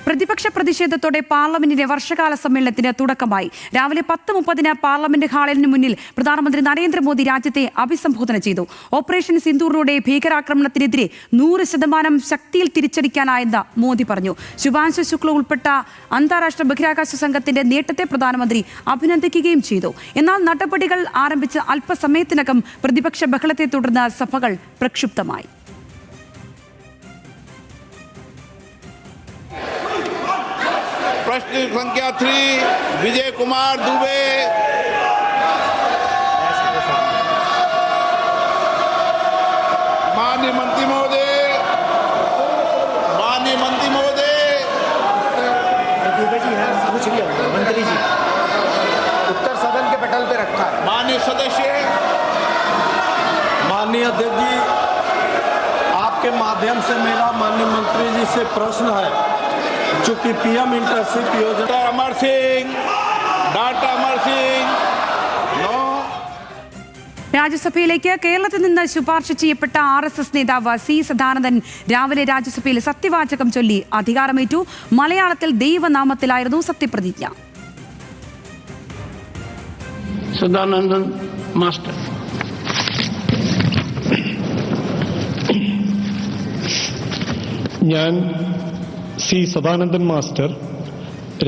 പ്രതിപക്ഷ പ്രതിഷേധത്തോടെ പാർലമെന്റിന്റെ വർഷകാല സമ്മേളനത്തിന് തുടക്കമായി. രാവിലെ 10:30 പാർലമെന്റ് ഹാളിന് മുന്നിൽ പ്രധാനമന്ത്രി നരേന്ദ്രമോദി രാജ്യത്തെ അഭിസംബോധന ചെയ്തു. ഓപ്പറേഷൻ സിന്ദൂറിലൂടെ ഭീകരാക്രമണത്തിനെതിരെ 100% ശക്തിയിൽ തിരിച്ചടിക്കാനായെന്ന് മോദി പറഞ്ഞു. ശുഭാൻശു ശുക്ല ഉൾപ്പെട്ട അന്താരാഷ്ട്ര ബഹിരാകാശ സംഘത്തിന്റെ നേട്ടത്തെ പ്രധാനമന്ത്രി അഭിനന്ദിക്കുകയും ചെയ്തു. എന്നാൽ നടപടികൾ ആരംഭിച്ച അല്പസമയത്തിനകം പ്രതിപക്ഷ ബഹളത്തെ തുടർന്ന് സഭകൾ പ്രക്ഷുബ്ധമായി. प्रश्न संख्या 3 विजय कुमार दुबे। माननीय मंत्री महोदय, दुबे जी हैं, पूछ लिया मंत्री जी। उत्तर सदन के पटल पे रखा है। माननीय सदस्य, माननीय अध्यक्ष जी, आपके माध्यम से मेरा माननीय मंत्री जी से प्रश्न है, चूंकि पीएम इंटर्नशिप योजना डॉक्टर अमर सिंह രാജ്യസഭയിലേക്ക് കേരളത്തിൽ നിന്ന് ശുപാർശ ചെയ്യപ്പെട്ട RSS നേതാവ് സി സദാനന്ദൻ രാവിലെ രാജ്യസഭയിൽ സത്യവാചകം ചൊല്ലി അധികാരമേറ്റു. മലയാളത്തിൽ ദൈവനാമത്തിലായിരുന്നു സത്യപ്രതിജ്ഞ. സദാനന്ദൻ മാസ്റ്റർ. ഞാൻ സി സദാനന്ദൻ മാസ്റ്റർ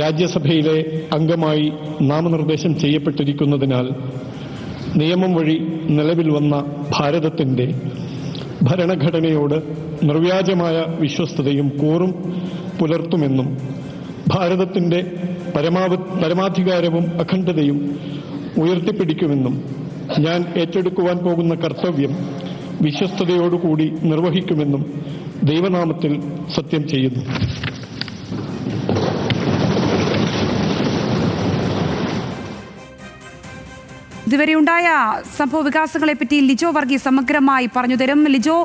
രാജ്യസഭയിലെ അംഗമായി നാമനിർദ്ദേശം ചെയ്യപ്പെട്ടിരിക്കുന്നതിനാൽ നിയമം വഴി നിലവിൽ വന്ന ഭാരതത്തിന്റെ ഭരണഘടനയോട് നിർവ്യാജമായ വിശ്വസ്തതയും കൂറും പുലർത്തുമെന്നും ഭാരതത്തിന്റെ പരമാധികാരവും അഖണ്ഡതയും ഉയർത്തിപ്പിടിക്കുമെന്നും ഞാൻ ഏറ്റെടുക്കുവാൻ പോകുന്ന കർത്തവ്യം വിശ്വസ്തയോടുകൂടി നിർവഹിക്കുമെന്നും ദൈവനാമത്തിൽ സത്യം ചെയ്യുന്നു. ഇതുവരെയുണ്ടായ സംഭവ വികാസങ്ങളെപ്പറ്റി ലിജോ വർഗീസ് സമഗ്രമായി പറഞ്ഞു തരും. ലിജോ,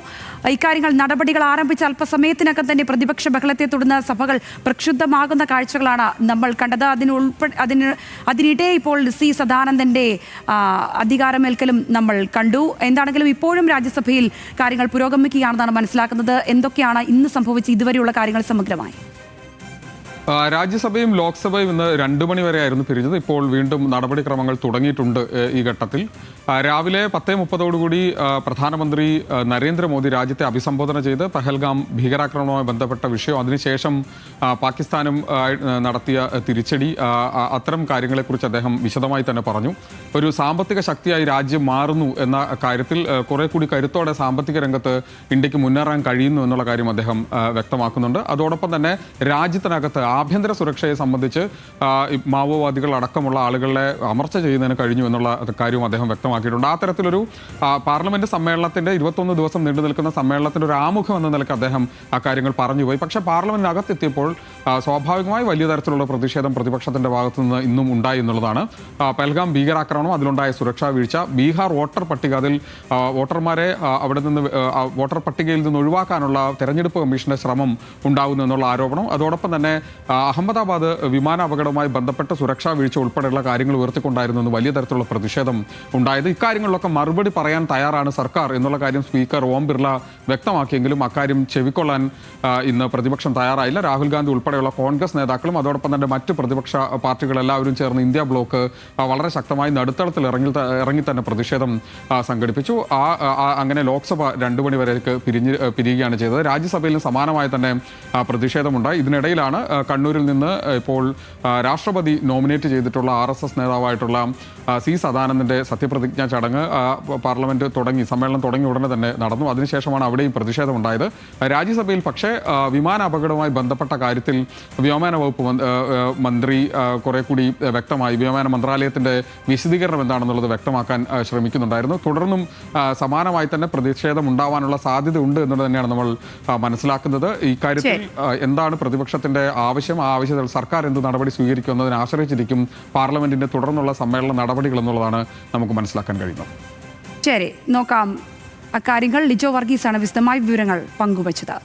ഇക്കാര്യങ്ങൾ നടപടികൾ ആരംഭിച്ച അല്പസമയത്തിനകം തന്നെ പ്രതിപക്ഷ ബഹളത്തെ തുടർന്ന് സഭകൾ പ്രക്ഷുബ്ധമാകുന്ന കാഴ്ചകളാണ് നമ്മൾ കണ്ടത്. അതിനിടെ ഇപ്പോൾ സി സദാനന്ദന്റെ അധികാരമേൽക്കലും നമ്മൾ കണ്ടു. എന്താണെങ്കിലും ഇപ്പോഴും രാജ്യസഭയിൽ കാര്യങ്ങൾ പുരോഗമിക്കുകയാണെന്നാണ് മനസ്സിലാക്കുന്നത്. എന്തൊക്കെയാണ് ഇന്ന് സംഭവിച്ച ഇതുവരെയുള്ള കാര്യങ്ങൾ സമഗ്രമായി? രാജ്യസഭയും ലോക്സഭയും ഇന്ന് 2 മണി വരെയായിരുന്നു പിരിഞ്ഞത്. ഇപ്പോൾ വീണ്ടും നടപടിക്രമങ്ങൾ തുടങ്ങിയിട്ടുണ്ട്. ഈ ഘട്ടത്തിൽ രാവിലെ 10:30 പ്രധാനമന്ത്രി നരേന്ദ്രമോദി രാജ്യത്തെ അഭിസംബോധന ചെയ്ത് പഹൽഗാം ഭീകരാക്രമണവുമായി ബന്ധപ്പെട്ട വിഷയം, അതിനുശേഷം പാകിസ്ഥാനും നടത്തിയ തിരിച്ചടി, അത്തരം കാര്യങ്ങളെക്കുറിച്ച് അദ്ദേഹം വിശദമായി തന്നെ പറഞ്ഞു. ഒരു സാമ്പത്തിക ശക്തിയായി രാജ്യം മാറുന്നു എന്ന കാര്യത്തിൽ കുറെ കൂടി കരുത്തോടെ സാമ്പത്തിക രംഗത്ത് ഇന്ത്യക്ക് മുന്നേറാൻ കഴിയുന്നു എന്നുള്ള കാര്യം അദ്ദേഹം വ്യക്തമാക്കുന്നുണ്ട്. അതോടൊപ്പം തന്നെ രാജ്യത്തിനകത്ത് ആഭ്യന്തര സുരക്ഷയെ സംബന്ധിച്ച് മാവോവാദികൾ അടക്കമുള്ള ആളുകളെ അമർച്ച ചെയ്യുന്നതിന് കഴിഞ്ഞു എന്നുള്ള കാര്യവും അദ്ദേഹം വ്യക്തമാക്കിയിട്ടുണ്ട്. ആ തരത്തിലൊരു പാർലമെന്റ് സമ്മേളനത്തിന്റെ 21 ദിവസം നീണ്ടു നിൽക്കുന്ന സമ്മേളനത്തിന്റെ ഒരു ആമുഖം എന്ന നിലയ്ക്ക് അദ്ദേഹം ആ കാര്യങ്ങൾ പറഞ്ഞുപോയി. പക്ഷേ പാർലമെന്റിനകത്തെത്തിയപ്പോൾ സ്വാഭാവികമായി വലിയ തരത്തിലുള്ള പ്രതിഷേധം പ്രതിപക്ഷത്തിന്റെ ഭാഗത്തു നിന്ന് ഇന്നും ഉണ്ടായി എന്നുള്ളതാണ്. പഹൽഗാം ഭീകരാക്രമണം, അതിലുണ്ടായ സുരക്ഷാ വീഴ്ച, ബീഹാർ വോട്ടർ പട്ടിക, അതിൽ വോട്ടർമാരെ അവിടെ നിന്ന് വോട്ടർ പട്ടികയിൽ നിന്ന് ഒഴിവാക്കാനുള്ള തെരഞ്ഞെടുപ്പ് കമ്മീഷന്റെ ശ്രമം ഉണ്ടാകുന്നു എന്നുള്ള ആരോപണം, അതോടൊപ്പം തന്നെ അഹമ്മദാബാദ് വിമാന അപകടവുമായി ബന്ധപ്പെട്ട സുരക്ഷാ വീഴ്ച ഉൾപ്പെടെയുള്ള കാര്യങ്ങൾ ഉയർത്തിക്കൊണ്ടായിരുന്നു വലിയ തരത്തിലുള്ള പ്രതിഷേധം ഉണ്ടായത്. ഇക്കാര്യങ്ങളിലൊക്കെ മറുപടി പറയാൻ തയ്യാറാണ് സർക്കാർ എന്നുള്ള കാര്യം സ്പീക്കർ ഓം ബിർള വ്യക്തമാക്കിയെങ്കിലും അക്കാര്യം ചെവിക്കൊള്ളാൻ ഇന്ന് പ്രതിപക്ഷം തയ്യാറായില്ല. രാഹുൽ ഗാന്ധി ഉൾപ്പെടെയുള്ള കോൺഗ്രസ് നേതാക്കളും അതോടൊപ്പം തന്നെ മറ്റ് പ്രതിപക്ഷ പാർട്ടികളെല്ലാവരും ചേർന്ന് ഇന്ത്യ ബ്ലോക്ക് വളരെ ശക്തമായി നടുത്തളത്തിൽ ഇറങ്ങി തന്നെ പ്രതിഷേധം സംഘടിപ്പിച്ചു. അങ്ങനെ ലോക്സഭ 2 മണി വരേക്ക് പിരിയുകയാണ് ചെയ്തത്. രാജ്യസഭയിലും സമാനമായി തന്നെ പ്രതിഷേധമുണ്ടായി. ഇതിനിടയിലാണ് കണ്ണൂരിൽ നിന്ന് ഇപ്പോൾ രാഷ്ട്രപതി നോമിനേറ്റ് ചെയ്തിട്ടുള്ള RSS നേതാവായിട്ടുള്ള സി സദാനന്ദന്റെ സത്യപ്രതിജ്ഞാ ചടങ്ങ് സമ്മേളനം തുടങ്ങി ഉടനെ തന്നെ നടന്നു. അതിനുശേഷമാണ് അവിടെയും പ്രതിഷേധമുണ്ടായത്. രാജ്യസഭയിൽ പക്ഷേ വിമാന അപകടവുമായി ബന്ധപ്പെട്ട കാര്യത്തിൽ വ്യോമയാന വകുപ്പ് മന്ത്രി കുറെ കൂടി വ്യക്തമായി വ്യോമയാന മന്ത്രാലയത്തിന്റെ വിശദീകരണം എന്താണെന്നുള്ളത് വ്യക്തമാക്കാൻ ശ്രമിക്കുന്നുണ്ടായിരുന്നു. തുടർന്നും സമാനമായി തന്നെ പ്രതിഷേധം ഉണ്ടാവാനുള്ള സാധ്യത ഉണ്ട് എന്നുള്ളത് തന്നെയാണ് നമ്മൾ മനസ്സിലാക്കുന്നത്. ഇക്കാര്യത്തിൽ എന്താണ് പ്രതിപക്ഷത്തിന്റെ ആവശ്യം, ആ ആവശ്യത്തിൽ സർക്കാർ എന്ത് നടപടി സ്വീകരിക്കും എന്നതിനെ ആശ്രയിച്ചിരിക്കും പാർലമെന്റിന്റെ തുടർന്നുള്ള സമ്മേളന നടപടികൾ എന്നുള്ളതാണ് നമുക്ക് മനസ്സിലാക്കാൻ കഴിയുന്നത്. ശരി, നോക്കാം. അക്കാര്യങ്ങൾ ലിജോ വർഗീസാണ് വിശദമായ വിവരങ്ങൾ പങ്കുവച്ചത്.